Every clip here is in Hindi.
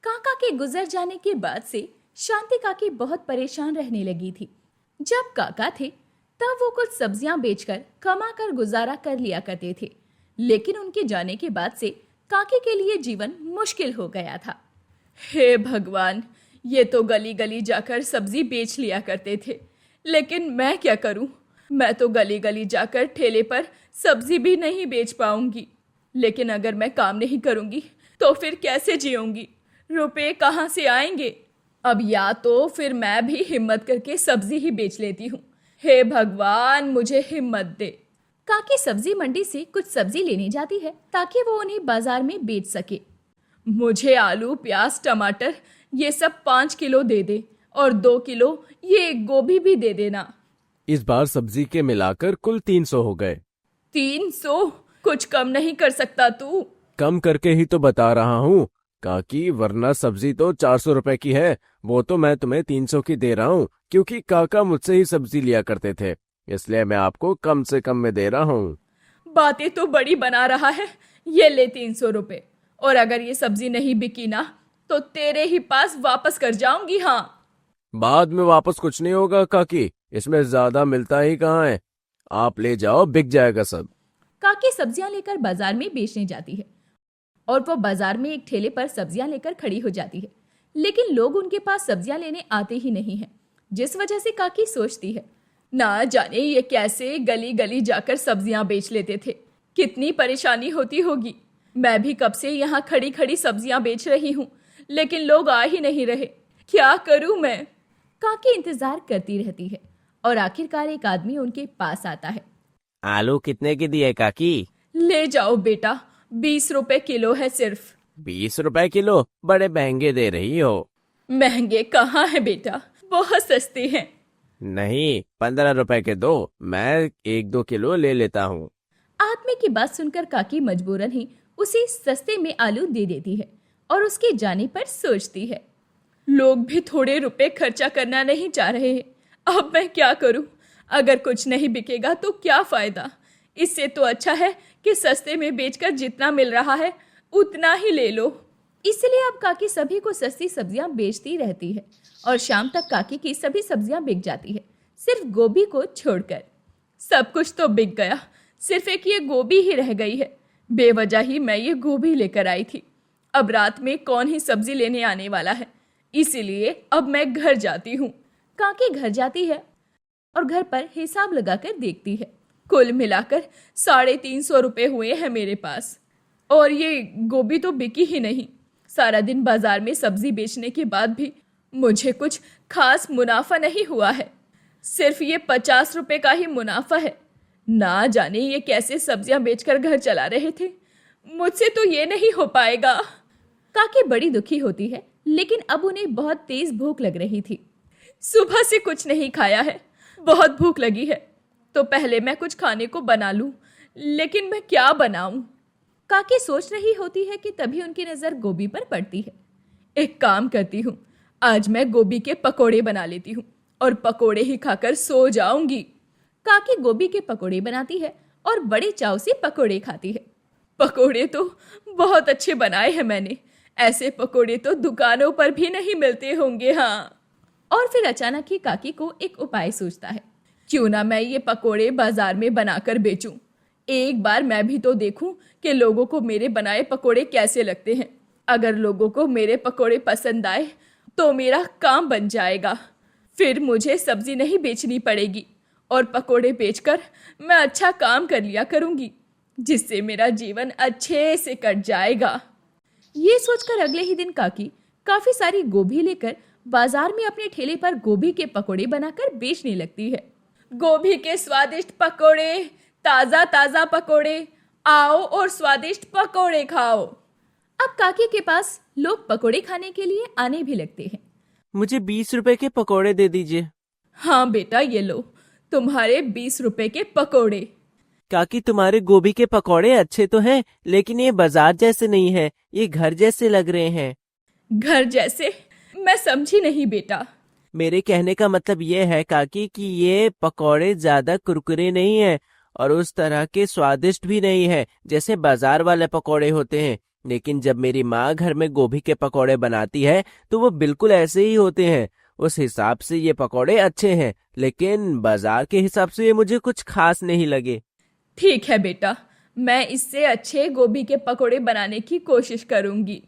काका के गुजर जाने के बाद से शांति काकी बहुत परेशान रहने लगी थी। जब काका थे तब वो कुछ सब्जियां बेचकर कमा कर गुजारा कर लिया करते थे, लेकिन उनके जाने के बाद से काकी के लिए जीवन मुश्किल हो गया था। हे भगवान, ये तो गली गली जाकर सब्जी बेच लिया करते थे, लेकिन मैं क्या करूं? मैं तो गली गली जाकर ठेले पर सब्जी भी नहीं बेच पाऊंगी। लेकिन अगर मैं काम नहीं करूंगी तो फिर कैसे जीऊंगी? रुपए कहाँ से आएंगे? अब या तो फिर मैं भी हिम्मत करके सब्जी ही बेच लेती हूँ। हे भगवान, मुझे हिम्मत दे। काकी सब्जी मंडी से कुछ सब्जी लेने जाती है ताकि वो उन्हें बाजार में बेच सके। मुझे आलू, प्याज, टमाटर ये सब 5 किलो दे दे और 2 किलो ये गोभी भी दे देना। इस बार सब्जी के मिलाकर कुल 300 हो गए। 300? कुछ कम नहीं कर सकता तू? कम करके ही तो बता रहा हूँ काकी, वरना सब्जी तो 400 रुपए की है, वो तो मैं तुम्हें 300 की दे रहा हूँ क्योंकि काका मुझसे ही सब्जी लिया करते थे, इसलिए मैं आपको कम से कम में दे रहा हूँ। बातें तो बड़ी बना रहा है। ये ले 300 रुपए, और अगर ये सब्जी नहीं बिकी ना तो तेरे ही पास वापस कर जाऊंगी। हाँ, बाद में वापस कुछ नहीं होगा काकी, इसमें ज्यादा मिलता ही कहाँ है, आप ले जाओ, बिक जाएगा सब। काकी सब्जियां लेकर बाजार में बेचने जाती है और वो बाजार में एक ठेले पर सब्जियां लेकर खड़ी हो जाती है, लेकिन लोग उनके पास सब्जियां लेने आते ही नहीं हैं, जिस वजह से काकी सोचती है, ना जाने ये कैसे गली गली जाकर सब्जियां बेच लेते थे, कितनी परेशानी होती होगी। मैं भी कब से यहाँ खड़ी खड़ी सब्जियां बेच रही हूँ, लेकिन लोग आ ही नहीं रहे, क्या करूँ मैं? काकी इंतजार करती रहती है और आखिरकार एक आदमी उनके पास आता है। आलू कितने की दिए काकी? ले जाओ बेटा, 20 रुपए किलो है सिर्फ। 20 रुपए किलो? बड़े महंगे दे रही हो। महंगे कहाँ है बेटा, बहुत सस्ते हैं। नहीं, 15 रुपए के दो, मैं 1-2 किलो ले लेता हूँ। आदमी की बात सुनकर काकी मजबूरन ही उसे सस्ते में आलू दे देती है और उसके जाने पर सोचती है, लोग भी थोड़े रुपए खर्चा करना नहीं चाह रहे हैं, अब मैं क्या करूं? अगर कुछ नहीं बिकेगा तो क्या फायदा? इससे तो अच्छा है कि सस्ते में बेचकर जितना मिल रहा है उतना ही ले लो। इसलिए अब काकी सभी को सस्ती सब्जियां बेचती रहती है और शाम तक काकी की सभी सब्जियां बिक जाती है, सिर्फ गोभी को छोड़कर। सब कुछ तो बिक गया, सिर्फ एक ये गोभी ही रह गई है। बेवजह ही मैं ये गोभी लेकर आई थी। अब रात में कौन ही सब्जी लेने आने वाला है, इसीलिए अब मैं घर जाती हूँ। काकी घर जाती है और घर पर हिसाब लगाकर देखती है, कुल मिलाकर 350 रुपए हुए हैं मेरे पास, और ये गोभी तो बिकी ही नहीं। सारा दिन बाजार में सब्जी बेचने के बाद भी मुझे कुछ खास मुनाफा नहीं हुआ है, सिर्फ ये 50 रुपए का ही मुनाफा है। ना जाने ये कैसे सब्जियां बेचकर घर चला रहे थे, मुझसे तो ये नहीं हो पाएगा। काकी बड़ी दुखी होती है, लेकिन अब उन्हें बहुत तेज भूख लग रही थी। सुबह से कुछ नहीं खाया है, बहुत भूख लगी है, तो पहले मैं कुछ खाने को बना लूं, लेकिन मैं क्या बनाऊं? काकी सोच रही होती है कि तभी उनकी नजर गोभी पर पड़ती है। एक काम करती हूँ, आज मैं गोभी के पकोड़े बना लेती हूँ और पकोड़े ही खाकर सो जाऊंगी। काकी गोभी के पकोड़े बनाती है और बड़े चाव से पकोड़े खाती है। पकोड़े तो बहुत अच्छे बनाए हैं मैंने, ऐसे पकोड़े तो दुकानों पर भी नहीं मिलते होंगे। हाँ, और फिर अचानक ही काकी को एक उपाय सूझता है, क्यों ना मैं ये पकोड़े बाजार में बनाकर बेचूं। एक बार मैं भी तो देखूं कि लोगों को मेरे बनाए पकोड़े कैसे लगते हैं। अगर लोगों को मेरे पकोड़े पसंद आए तो मेरा काम बन जाएगा, फिर मुझे सब्जी नहीं बेचनी पड़ेगी और पकोड़े बेचकर मैं अच्छा काम कर लिया करूंगी, जिससे मेरा जीवन अच्छे से कट जाएगा। ये सोचकर अगले ही दिन काकी काफी सारी गोभी लेकर बाजार में अपने ठेले पर गोभी के पकोड़े बनाकर बेचने लगती है। गोभी के स्वादिष्ट पकोड़े, ताजा ताजा पकोड़े, आओ और स्वादिष्ट पकोड़े खाओ। अब काकी के पास लोग पकोड़े खाने के लिए आने भी लगते हैं। मुझे 20 रुपए के पकोड़े दे दीजिए। हाँ बेटा, ये लो तुम्हारे 20 रुपए के पकोड़े। काकी, तुम्हारे गोभी के पकोड़े अच्छे तो हैं, लेकिन ये बाजार जैसे नहीं है, ये घर जैसे लग रहे हैं। घर जैसे? मैं समझी नहीं बेटा। मेरे कहने का मतलब ये है काकी कि ये पकोड़े ज्यादा कुरकुरे नहीं है और उस तरह के स्वादिष्ट भी नहीं है जैसे बाजार वाले पकोड़े होते हैं। लेकिन जब मेरी माँ घर में गोभी के पकौड़े बनाती है तो वो बिल्कुल ऐसे ही होते हैं। उस हिसाब से ये पकौड़े अच्छे हैं, लेकिन बाजार के हिसाब से ये मुझे कुछ खास नहीं लगे। ठीक है बेटा, मैं इससे अच्छे गोभी के पकोड़े बनाने की कोशिश करूंगी।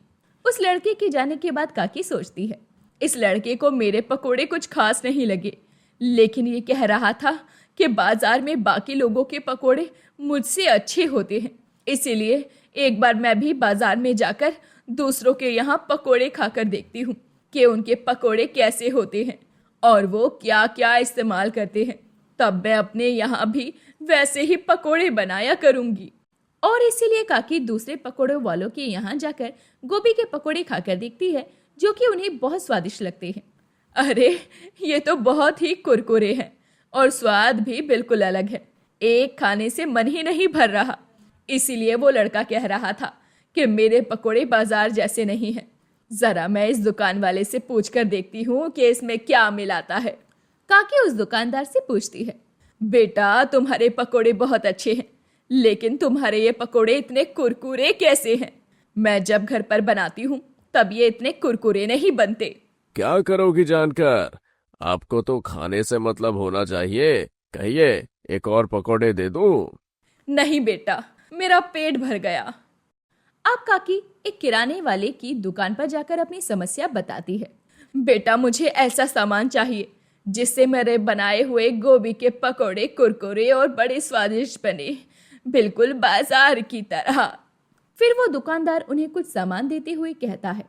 उस लड़के के जाने के बाद काकी सोचती है, इस लड़के को मेरे पकोड़े कुछ खास नहीं लगे, लेकिन ये कह रहा था कि बाजार में बाकी लोगों के पकोड़े मुझसे अच्छे होते हैं, इसीलिए एक बार मैं भी बाजार में जाकर दूसरों के यहाँ पकोड़े खाकर देखती हूँ कि उनके पकोड़े कैसे होते हैं और वो क्या क्या इस्तेमाल करते हैं। तब मैं अपने यहाँ भी वैसे ही पकोड़े बनाया करूंगी। और इसीलिए काकी दूसरे पकोड़े वालों के यहाँ जाकर गोभी के पकोड़े खाकर देखती है, जो कि उन्हें बहुत स्वादिष्ट लगते हैं। अरे, ये तो बहुत ही कुरकुरे हैं और स्वाद भी बिल्कुल अलग है। एक खाने से मन ही नहीं भर रहा। इसीलिए वो लड़का कह रहा था कि मेरे पकोड़े बाजार जैसे नहीं हैं। जरा मैं इस दुकान वाले से पूछकर देखती हूँ कि इसमें क्या मिलाता है। काकी उस दुकानदार से पूछती है, बेटा तुम्हारे पकोड़े बहुत अच्छे हैं, लेकिन तुम्हारे ये पकोड़े इतने कुरकुरे कैसे हैं? मैं जब घर पर बनाती हूँ तब ये इतने कुरकुरे नहीं बनते। क्या करोगी जानकर? आपको तो खाने से मतलब होना चाहिए। कहिए, एक और पकौड़े दे दूं? नहीं बेटा, मेरा पेट भर गया। अब काकी एक किराने वाले की दुकान पर जाकर अपनी समस्या बताती है। बेटा, मुझे ऐसा सामान चाहिए जिससे मेरे बनाए हुए गोभी के पकोड़े कुरकुरे और बड़े स्वादिष्ट बने, बिल्कुल बाजार की तरह। फिर वो दुकानदार उन्हें कुछ सामान देते हुए कहता है,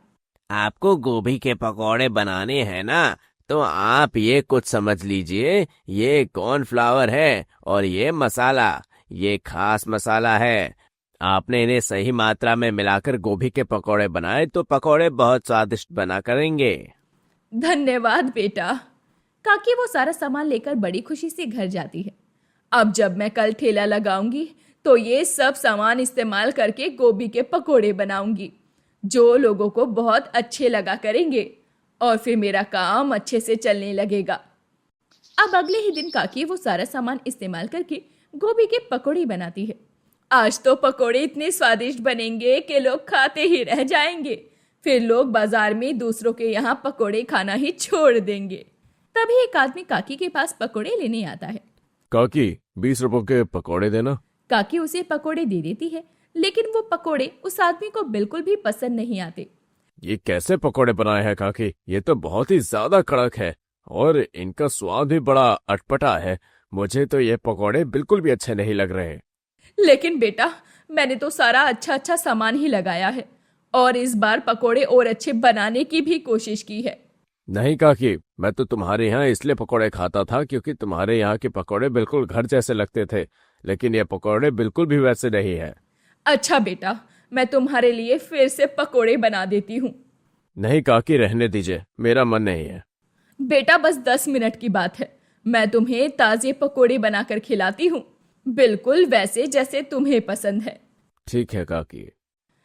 आपको गोभी के पकौड़े बनाने हैं ना, तो आप ये कुछ समझ लीजिए। ये कॉर्नफ्लावर है और ये मसाला, ये खास मसाला है। आपने इन्हें सही मात्रा में मिलाकर गोभी के पकौड़े बनाए तो पकौड़े बहुत स्वादिष्ट बना करेंगे। धन्यवाद बेटा। काकी वो सारा सामान लेकर बड़ी खुशी से घर जाती है। अब जब मैं कल ठेला लगाऊंगी तो ये सब सामान इस्तेमाल करके गोभी के पकोड़े बनाऊंगी, जो लोगों को बहुत अच्छे लगा करेंगे और फिर मेरा काम अच्छे से चलने लगेगा। अब अगले ही दिन काकी वो सारा सामान इस्तेमाल करके गोभी के पकोड़े बनाती है। आज तो पकोड़े इतने स्वादिष्ट बनेंगे कि लोग खाते ही रह जाएंगे। फिर लोग बाजार में दूसरों के यहाँ पकोड़े खाना ही छोड़ देंगे। तभी एक आदमी काकी के पास पकोड़े लेने आता है। काकी, 20 रुपए के पकौड़े देना। काकी उसे पकोड़े दे देती है, लेकिन वो पकोड़े उस आदमी को बिल्कुल भी पसंद नहीं आते। ये कैसे पकौड़े बनाए हैं काकी? ये तो बहुत ही ज्यादा कड़क है और इनका स्वाद भी बड़ा अटपटा है। मुझे तो ये पकौड़े बिल्कुल भी अच्छे नहीं लग रहे। लेकिन बेटा, मैंने तो सारा अच्छा अच्छा सामान ही लगाया है और इस बार पकोड़े और अच्छे बनाने की भी कोशिश की है। नहीं काकी, मैं तो तुम्हारे यहाँ इसलिए पकौड़े खाता था क्योंकि तुम्हारे यहाँ के पकौड़े बिल्कुल घर जैसे लगते थे, लेकिन ये पकौड़े बिल्कुल भी वैसे नहीं है। अच्छा बेटा, मैं तुम्हारे लिए फिर से पकोड़े बना देती हूँ। नहीं काकी, रहने दीजिए, मेरा मन नहीं है। बेटा, बस 10 मिनट की बात है, मैं तुम्हें ताजे पकोड़े बनाकर खिलाती हूँ, बिल्कुल वैसे जैसे तुम्हें पसंद है। ठीक है काकी।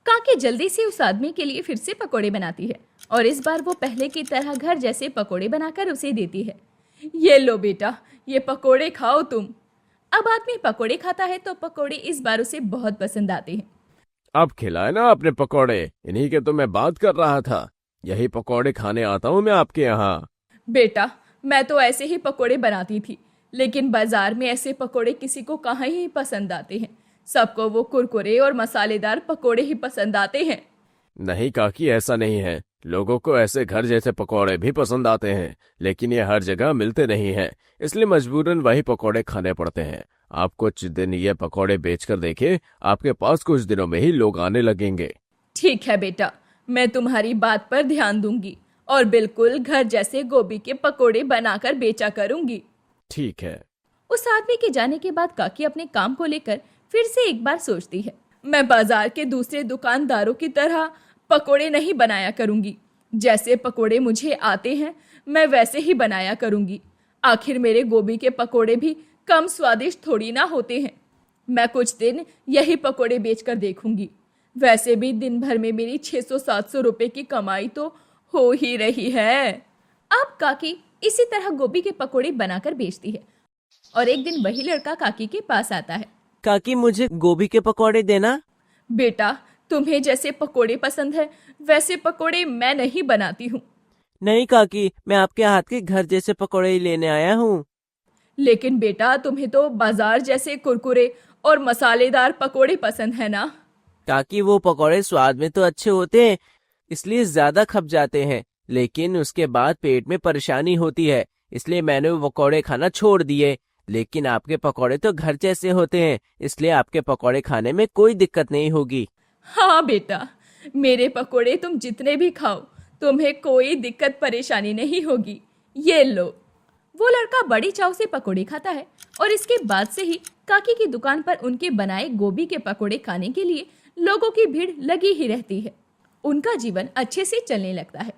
काकी जल्दी से उस आदमी के लिए फिर से पकोड़े बनाती है और इस बार वो पहले की तरह घर जैसे पकोड़े बनाकर उसे देती है। ये लो बेटा, ये पकोड़े खाओ तुम। अब आदमी पकोड़े खाता है तो पकोड़े इस बार उसे बहुत पसंद आते हैं। अब खिलाए ना आपने पकौड़े, इन्हीं के तो मैं बात कर रहा था। यही पकौड़े खाने आता हूँ मैं आपके यहाँ। बेटा, मैं तो ऐसे ही पकोड़े बनाती थी, लेकिन बाजार में ऐसे पकोड़े किसी को कहाँ ही पसंद आते हैं। सबको वो कुरकुरे और मसालेदार पकोड़े ही पसंद आते हैं। नहीं काकी, ऐसा नहीं है। लोगों को ऐसे घर जैसे पकौड़े भी पसंद आते हैं, लेकिन ये हर जगह मिलते नहीं हैं, इसलिए मजबूरन वही पकौड़े खाने पड़ते हैं। आप कुछ दिन ये पकौड़े बेचकर देखिए, आपके पास कुछ दिनों में ही लोग आने लगेंगे। ठीक है बेटा, मैं तुम्हारी बात पर ध्यान दूंगी और बिल्कुल घर जैसे गोभी के पकोड़े बनाकर बेचा करूंगी। ठीक है। उस आदमी के जाने के बाद काकी अपने काम को लेकर फिर से एक बार सोचती है। मैं बाजार के दूसरे दुकानदारों की तरह पकोड़े नहीं बनाया करूंगी। जैसे पकोड़े मुझे आते हैं मैं वैसे ही बनाया करूंगी। आखिर मेरे गोभी के पकोड़े भी कम स्वादिष्ट थोड़ी ना होते हैं। मैं कुछ दिन यही पकोड़े बेचकर देखूंगी। वैसे भी दिन भर में मेरी 600-700 रुपए की कमाई तो हो ही रही है। अब काकी इसी तरह गोभी के पकोड़े बनाकर बेचती है और एक दिन वही लड़का काकी के पास आता है। काकी, मुझे गोभी के पकौड़े देना। बेटा, तुम्हें जैसे पकोड़े पसंद है वैसे पकोड़े मैं नहीं बनाती हूँ। नहीं काकी, मैं आपके हाथ के घर जैसे पकोड़े ही लेने आया हूँ। लेकिन बेटा तुम्हें तो बाजार जैसे कुरकुरे और मसालेदार पकोड़े पसंद है ना। काकी वो पकोड़े स्वाद में तो अच्छे होते हैं, इसलिए ज्यादा खप जाते हैं, लेकिन उसके बाद पेट में परेशानी होती है, इसलिए मैंने वो पकोड़े खाना छोड़ दिए। लेकिन आपके पकोड़े तो घर जैसे होते हैं, इसलिए आपके पकोड़े खाने में कोई दिक्कत नहीं होगी। हाँ बेटा, मेरे पकोड़े तुम जितने भी खाओ तुम्हें कोई दिक्कत परेशानी नहीं होगी। ये लो। वो लड़का बड़ी चाव से पकोड़े खाता है और इसके बाद से ही काकी की दुकान पर उनके बनाए गोभी के पकोड़े खाने के लिए लोगों की भीड़ लगी ही रहती है। उनका जीवन अच्छे से चलने लगता है।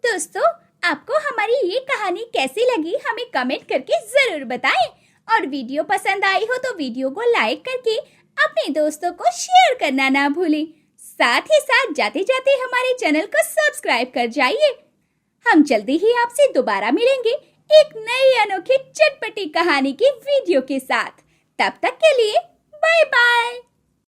दोस्तों, आपको हमारी ये कहानी कैसी लगी हमें कमेंट करके जरूर बताएं और वीडियो पसंद आई हो तो वीडियो को लाइक करके अपने दोस्तों को शेयर करना ना भूलें। साथ ही साथ जाते जाते हमारे चैनल को सब्सक्राइब कर जाइए। हम जल्दी ही आपसे दोबारा मिलेंगे एक नई अनोखी चटपटी कहानी की वीडियो के साथ। तब तक के लिए बाय बाय।